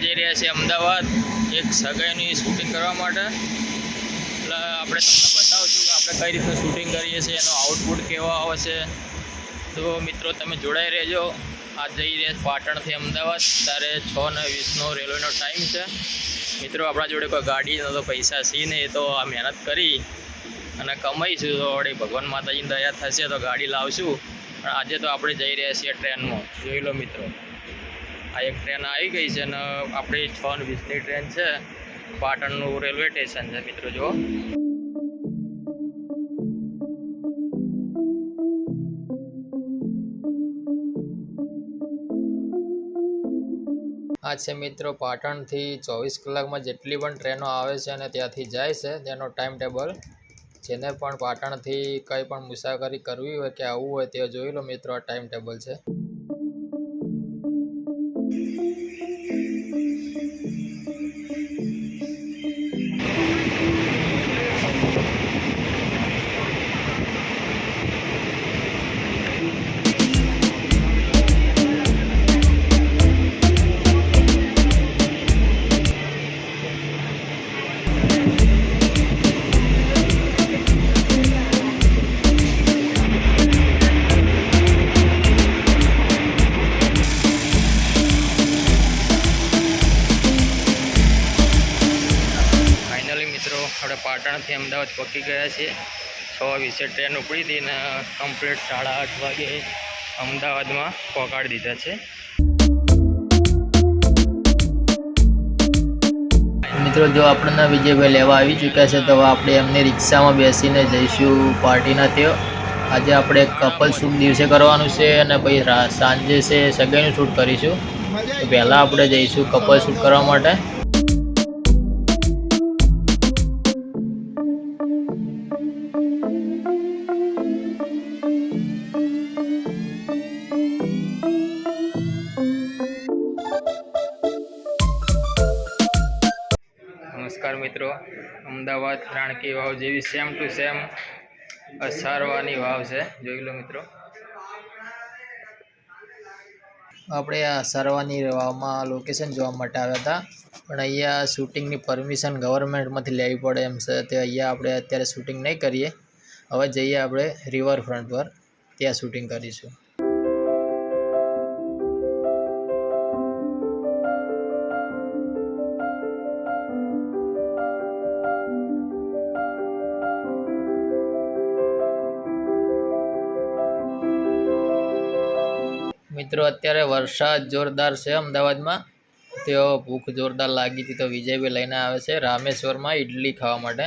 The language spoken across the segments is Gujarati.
જઈ રહ્યા છીએ અમદાવાદ એક સગાઈની શૂટિંગ કરવા માટે। એટલે આપણે તમને બતાવશું કે આપણે કઈ રીતે શૂટિંગ કરીએ છીએ, એનો આઉટપુટ કેવો આવે છે। તો મિત્રો તમે જોડાઈ રહેજો। આ જઈ રહ્યા પાટણથી અમદાવાદ, ત્યારે 6:20નો રેલવેનો ટાઈમ છે। મિત્રો આપણા જોડે કોઈ ગાડી ન તો પૈસા છે નહીં, તો આ મહેનત કરી અને કમાઈશું તો વળી ભગવાન માતાજીની દયા થશે તો ગાડી લાવશું। પણ આજે તો આપણે જઈ રહ્યા છીએ ટ્રેનમાં। જોઈ લો મિત્રો, આ એક ટ્રેન આવી ગઈ છે અને આપણી 6:20ની ટ્રેન છે। પાટણનું રેલવે સ્ટેશન છે મિત્રો। જો આ છે મિત્રો પાટણથી 24 કલાકમાં જેટલી પણ ટ્રેનો આવે છે અને ત્યાંથી જાય છે તેનો ટાઈમ ટેબલ। જેને પણ પાટણથી કંઈ પણ મુસાફરી કરવી હોય કે આવવું હોય તે જોઈ લો મિત્રો, આ ટાઈમ ટેબલ છે। આપણે પાટણથી અમદાવાદ પહોંચી ગયા છીએ। 6:20 ટ્રેન ઉપડી હતી ને કમ્પ્લીટ 8:30 વાગે અમદાવાદમાં પહોંચાડી દીધા છે। મિત્રો જો આપણને વિજયભાઈ લેવા આવી ચૂક્યા છે, તો આપણે એમની રિક્ષામાં બેસીને જઈશું પાર્ટીના ત્યાં। આજે આપણે કપલ શૂટ દિવસે કરવાનું છે અને પછી સાંજે છે સગાઈનું શૂટ કરીશું। તો પહેલાં આપણે જઈશું કપલ શૂટ કરવા માટે। નમસ્કાર મિત્રો, અમદાવાદ રાણકી વાવ જેવી સેમ ટુ સેમ અસારવાની વાવ છે। જોઈ લો મિત્રો, આપણે આ અસારવાની વાવમાં લોકેશન જોવા માટે આવ્યા હતા, પણ અહીંયા શૂટિંગની પરમિશન ગવર્મેન્ટમાંથી લેવી પડે એમ છે। તે અહીંયા આપણે અત્યારે શૂટિંગ નહીં કરીએ, હવે જઈએ આપણે રિવરફ્રન્ટ પર, ત્યાં શૂટિંગ કરીશું। મિત્રો અત્યારે વરસાદ જોરદાર છે અમદાવાદમાં। તેઓ ભૂખ જોરદાર લાગી હતી તો વિજયભાઈ લઈને આવે છે રામેશ્વરમાં ઇડલી ખાવા માટે।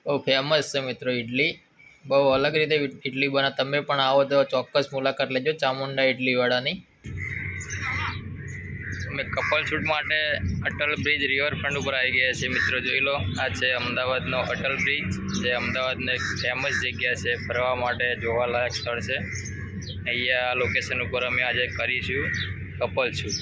બહુ ફેમસ છે મિત્રો ઇડલી, બહુ અલગ રીતે ઇડલી બને। તમે પણ આવો તો ચોક્કસ મુલાકાત લેજો ચામુંડા ઇડલીવાળાની। અમે કપલ શૂટ માટે અટલ બ્રિજ રિવરફ્રન્ટ ઉપર આવી ગયા છીએ મિત્રો। જોઈ લો, આ છે અમદાવાદનો અટલ બ્રિજ, જે અમદાવાદનો એક ફેમસ જગ્યા છે, ફરવા માટે જોવાલાયક સ્થળ છે। અહીંયા લોકેશન ઉપર અમે આજે કરીશું કપલ શૂટ।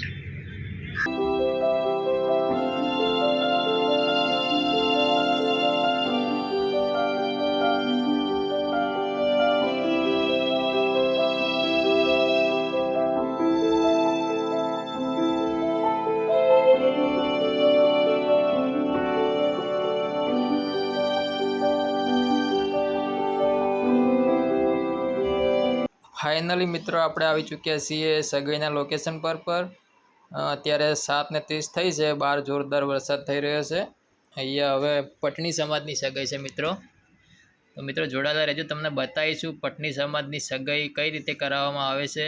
ફાઇનલી મિત્રો આપણે આવી ચૂક્યા છીએ સગાઈના લોકેશન પર। અત્યારે 7:30 થઈ છે, બહાર જોરદાર વરસાદ થઈ રહ્યો છે। અહીંયા હવે પટણી સમાજની સગાઈ છે મિત્રો। તો મિત્રો જોડાતા રહેજો, તમને બતાવીશું પટણી સમાજની સગાઈ કઈ રીતે કરાવવામાં આવે છે,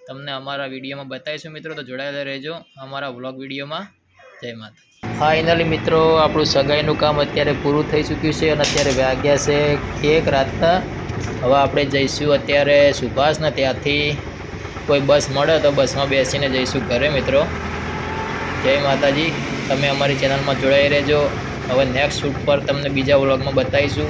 તમને અમારા વિડીયોમાં બતાવીશું મિત્રો। તો જોડાયેલા રહેજો અમારા વ્લોગ વિડીયોમાં। જય માતા। ફાઇનલી મિત્રો આપણું સગાઈનું કામ અત્યારે પૂરું થઈ ચૂક્યું છે અને અત્યારે વાગ્યા છે 1 રાતના। હવે આપણે જઈશું અત્યારે સુભાષને, ત્યાંથી કોઈ બસ મળે તો બસમાં બેસીને જઈશું ઘરે મિત્રો। જય માતાજી। તમે અમારી ચેનલમાં જોડાઈ રહેજો। હવે નેક્સ્ટ શૂટ પર તમને બીજા વ્લોગમાં બતાવીશું।